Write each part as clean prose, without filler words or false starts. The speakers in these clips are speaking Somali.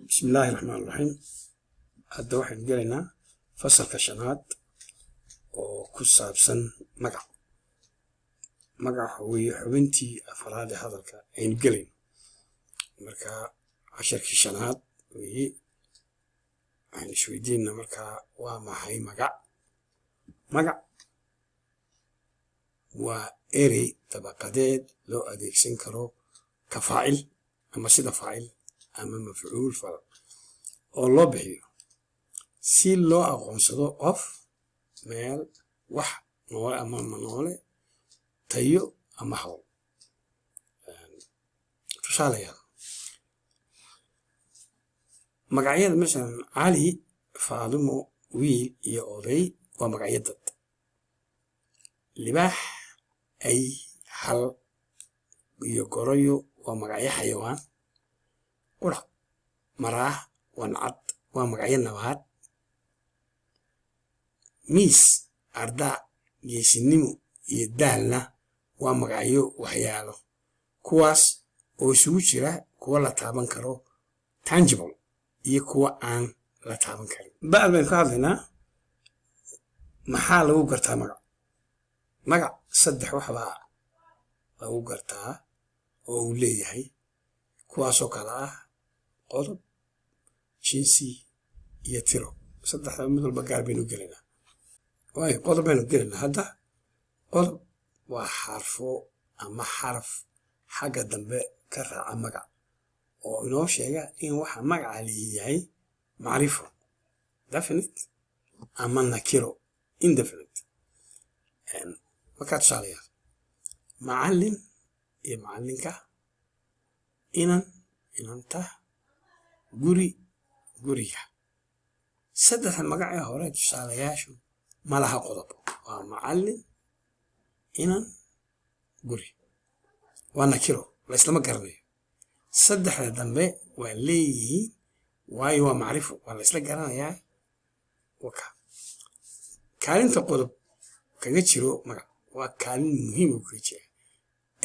بسم الله الرحمن الرحيم. هذا واحد قالنا فصل كشنات وكسابسن مقع هو حبنتي أفراد هذا كأين قلين مركا 10 كشنات وهي يعني شويدين مركا وما هي مقع وإيري طبقات لو أديك سنكرو كفاعل أما سيدا فاعل أما مفعول فعل oo loo bixiyo si loo aqoonsado qof meel wax noole ama noole tayo ama hawl tusaalayaal magacyada مثلا cali faadimo wiil iyo oday waa magacyo dad libaax ay hal iyo goroyo waa magacyo xayawaan qurac maraah ونعد ومقعين نواد ميس أرداء يسنمو يدالنا ومقعيو وحيالو كواس وسوشرا كوا لا تابن كرو tangible يكوا آن لا تابن كرو بعد ما نقعدنا محال وقرتا مقع صدح وحبا وقرتا ووليهي كواسو كلا قضب جنسي يترو صدق مثل بقال بينو قلنا واي قضب بينو قلنا هذا قضب وحرفه أما حرف حاجة دنبه كرع مقع وإنه شيء إن واحد مقع عليه معرفة definite أما نكيرو indefinite يعني ما كانت صالحة معلم يا معلمك إن أنت guriga saddex magac hore tusaalayaashu malaha qodob waa macallin inan guri waa nakiro la isla ma garanayo saddexda dambe waa leeyihiin waayo waa macrifo waa la isla garanayaa waka kaalinta qodob kaga jiro magac waa kaalin muhiim u kaga jira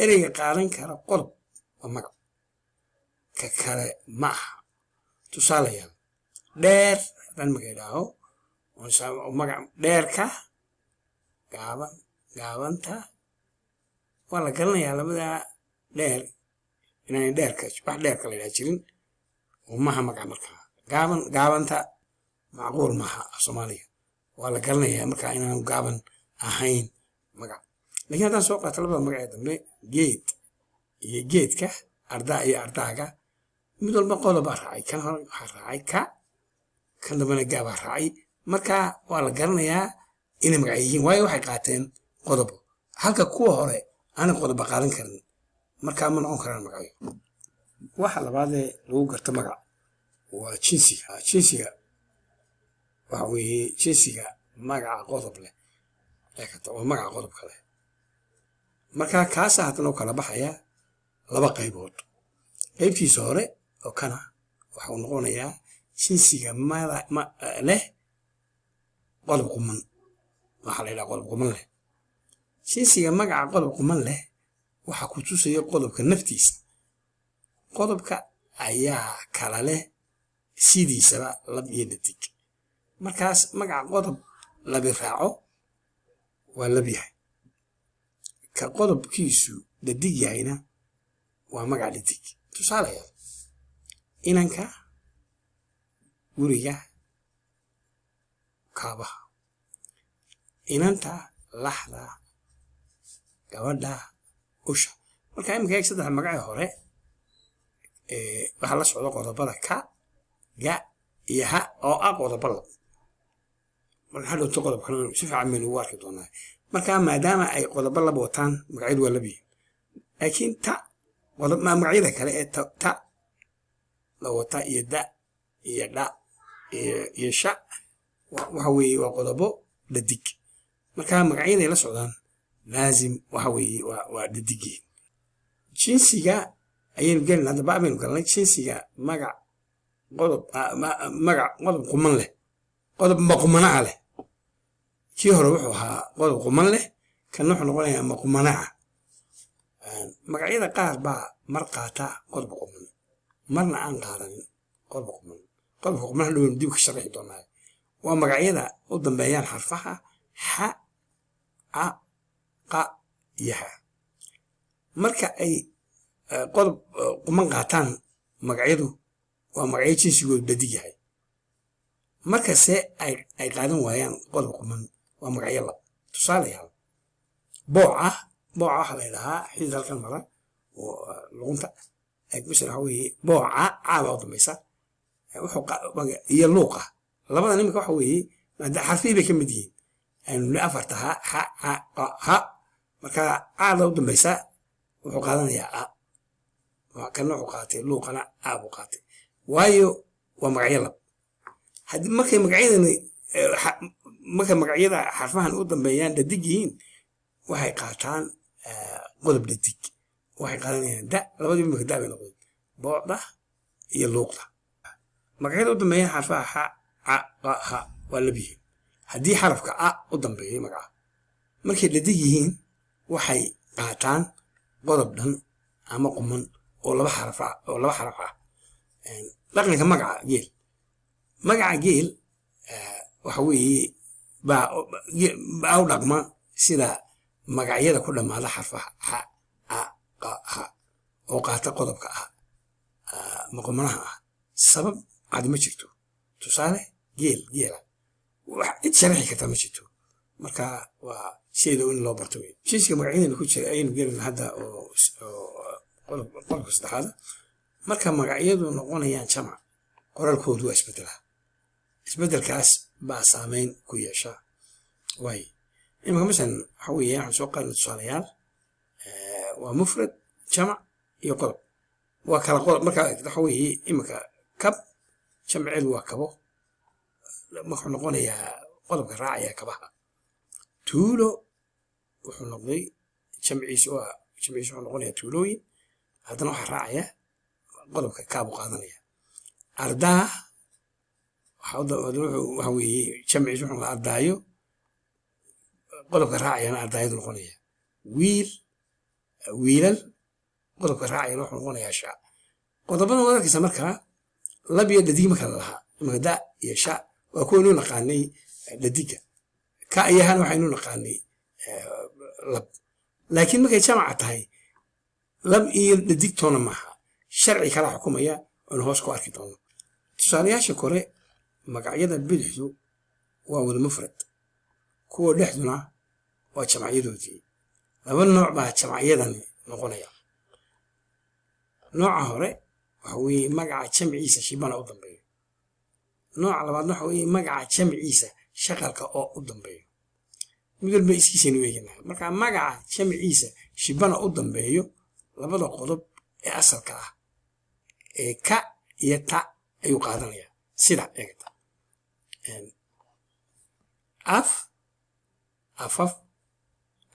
ereyga qaadan kara qodob waa magac ka kale ma aha tusaalayaal dheer dan magacaaho oo magac dheerka gaabanta waa la garanayaa labada dheer inaan dheerka wax dheerka la yiraahdo jirin oo maha magac markaa gaabanta macquul maha Soomaaliya waa la garanayaa markaa inaan gaaban ahayn magac laakiin haddaan soo qaato labada magac dambe geed iyo geedka ardaa iyo ardaaga mid walba qodob raacay kan hore waxa raacay kan dambana gaab raacay marka waa la garanayaa inay magac yihiin waayo waxay qaateen qodob halka kuwa hore aan qodob qaadan karin marka ma noqon karaan magacyo waxa labaad ee lagu garto magac waa jinsiga waxa weeye jinsiga magac qodob leh waa magac qodob kale marka kaas hadana kala baxaya laba qaybood qaybtiisa hore oo kana waxa uu noqonayaa jinsiga leh qodob quman waxa la yiraahdaa qodob quman leh jinsiga magaca qodob quman leh waxa ku tusaya qodobka naftiisa qodobka ayaa kala leh sidiisaba lab iyo dhadig markaas magaca qodob labi raaco waa lab yahay ka qodobkiisu dhadig yahayna waa magac dhadig tusaalayaal inanka guriga kaabaha inanta laxda gabadha usha marka imika eeg saddex magac hore waxa la socdo qodobada ka ga iyo ha oo ah qodobada marka hadhow qodob kale si fiican meel u arki doonaa marka maadaama ay qodobo laba wataan magacyadu waa labi laakiin ta qodob ma magacyada kale ee ta la wata iyo da iyo dha iyo sha waxa weeye waa qodobo dhadig marka magacyada la socdaan laazim waxa weeye waa dhadigii jinsiga ayaan galnaa hadda baabaynu galnay jinsiga magac qodob quman leh qodob maqumana leh kii hore wuxuu ahaa qodob quman leh kan wuxuu noqonayaa maqumana magacyada qaar baa mar qaata qodob quman marna aan qaadanin qodobka quman qodobka quman dhow dib ka sharaxi doonaa waa magacyada u dambeeyaan xarfaha xa a qa iyo ha marka ay qodob quman qaataan magacyadu waa magacyo jinsigoodu dhadig yahay markase ay qaadan waayaan qodob quman waa magacyo lab tusaale yaal booca waxa la yidhahaa xidid halkan mara oo luqunta مثلا هوي بوعة عابا ضميسا iyo luuqa labada nimanka waxa weeye maada xarfiye bay ka mid yihiin aynu la afartaha ha marka aada u dambaysa wuxuu qaadanayaa a waa kana wuxuu qaatay luuqana a buu qaatay waayo waa magacyo lab haddii markay magacyada xarfahan u dambeeyaan dhadig yihiin waxay qaataan qodob dhadig waxay qaadanayaan da labadii marka da bay noqdeen boocda iyo luuqda magacyada u dambeeyaan xarfaha xa a qa ha waa lab yihiin haddii xarafka a u dambeeyay magaca markay dhadig yihiin waxay qaataan qodob dhan ama quman oo laba xaraf ah dhaqanka magaca geel waxa weeye baa u dhaqma sida magacyada ku dhammaada xarfaha xa a qa ha oo qaata qodobka ah ma qumanaha ah sabab cadi ma jirto tusaale geela wax cid sharaxi karta ma jirto marka waa shayda in loo barto wey jinsiga magacyadana ku jira ayaynu gelin hadda oo qodobka saddexaad marka magacyadu noqonayaan jamac qoraalkoodu waa isbedelkaas baa saameyn ku yeesha waay imika masalan waxa weeye waxaan soo qaadna tusaalayaal waa mufrad jamac iyo qodob waa kala qodob marka waxa weeye imika kab jamceedu waa kabo wuxuu noqonayaa qodobka raacaya kabaha tuulo wuxuu noqday jamciisu wuxuu noqonayaa tuulooyin haddana waxaa raacaya qodobka kaabu qaadanaya ardaa waxa weeye jamciisu wuxuu noqday ardaayo qodobka raacayana ardaayadu noqonaya wiilal qodobka raacayana wuxuu noqonayaa sha qodobada wadarkiisa markaa lab iyo dhadig marka la lahaa imika da iyo sha waa kuwaynu naqaanay dhadiga ka ayahana waxaynu naqaanay lab laakiin markay jamaca tahay lab iyo dhadigtoona maaha sharci kala xukumaya oonu hoos ku arki doono tusaalayaasha kore magacyada bidixdu waa wada mufrad kuwa dhexduna waa jamacyadoodii laba nooc baa jamacyadani noqonaya nooca hore waxa weeye magaca jamciisa shibana u dambeeyo nooca labaadna waxa weeye magaca jamciisa shaqalka oo u dambeeyo mid walba iskiisaynu eeganahay marka magaca jamciisa shibana u dambeeyo labada qodob ee asalka ah ee ka iyo ta ayuu qaadanayaa sida eegata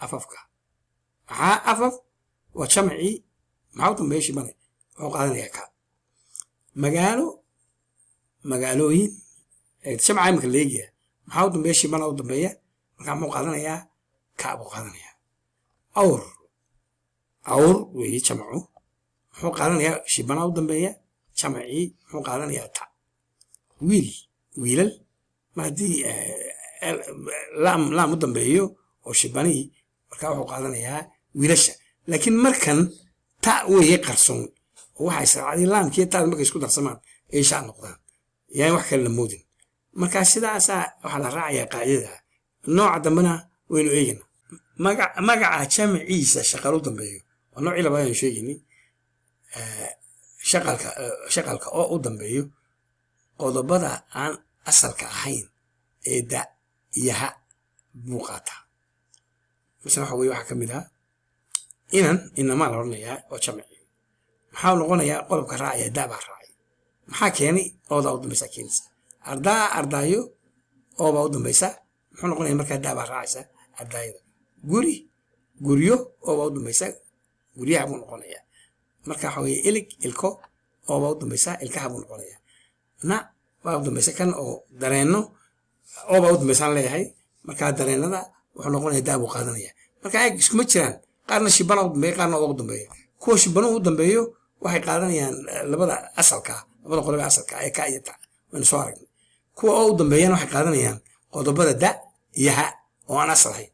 afafka maxaa afaf waa jamcii maxaa u dambeeya shibane wuxuu qaadanayaa ka magaalooyin jamca imika leegaya maxaa u dambeeya shibana u dambeeya markaa muxuu qaadanayaa ka buu qaadanayaa awr weeye jamcu muxuu qaadanayaa shibana u dambeeya jamcii muxuu qaadanayaa ta wiilal mar haddii laam u dambeeyo oo shibanii markaa wuxuu qaadanayaa wiilasha laakiin markan ta weeye qarsoon oo waxaa israacday laamkiiyo taada markay isku darsamaan ay shaa noqdaan yaan wax kale la moodin markaa sidaasaa waxaa la raacayaa qaacidada nooca dambena waynu eegana magaca jamciisa shaqal u dambeeyo waa noocii labaad aynu sheegaynay shaqalka oo u dambeeyo qodobada aan asalka ahayn ee da iyo ha buu qaataa misna waxa weye waxaa ka mid ah inamaa la odhanayaa oo jamci maxaa noqonayaa qodobka raacaya da baa raacay maxaa keenay oodaa u dambaysa keenaysa ardaayo oobaa u dambaysa muxuu noqonaya markaa da baa raacaysa ardaayada guryo oobaa u dambaysa guryaha buu noqonayaa marka waxa weye ilko oobaa u dambaysa ilkaha buu noqonayaa na baa u dambaysa kan oo dareenno oobaa u dambaysaan leeyahay markaa dareenada wuxuu noqonaya da buu qaadanaya marka eeg iskuma jiraan qaarna shibana u dambeeya qaarna ooba u dambeeya kuwa shibanuhu u dambeeyo waxay qaadanayaan labada asalka labada qodob ee asalka ee ka iyo ta waynu soo aragnay kuwa oo u dambeeyana waxay qaadanayaan qodobada da iyo ha oo aan asal ahayn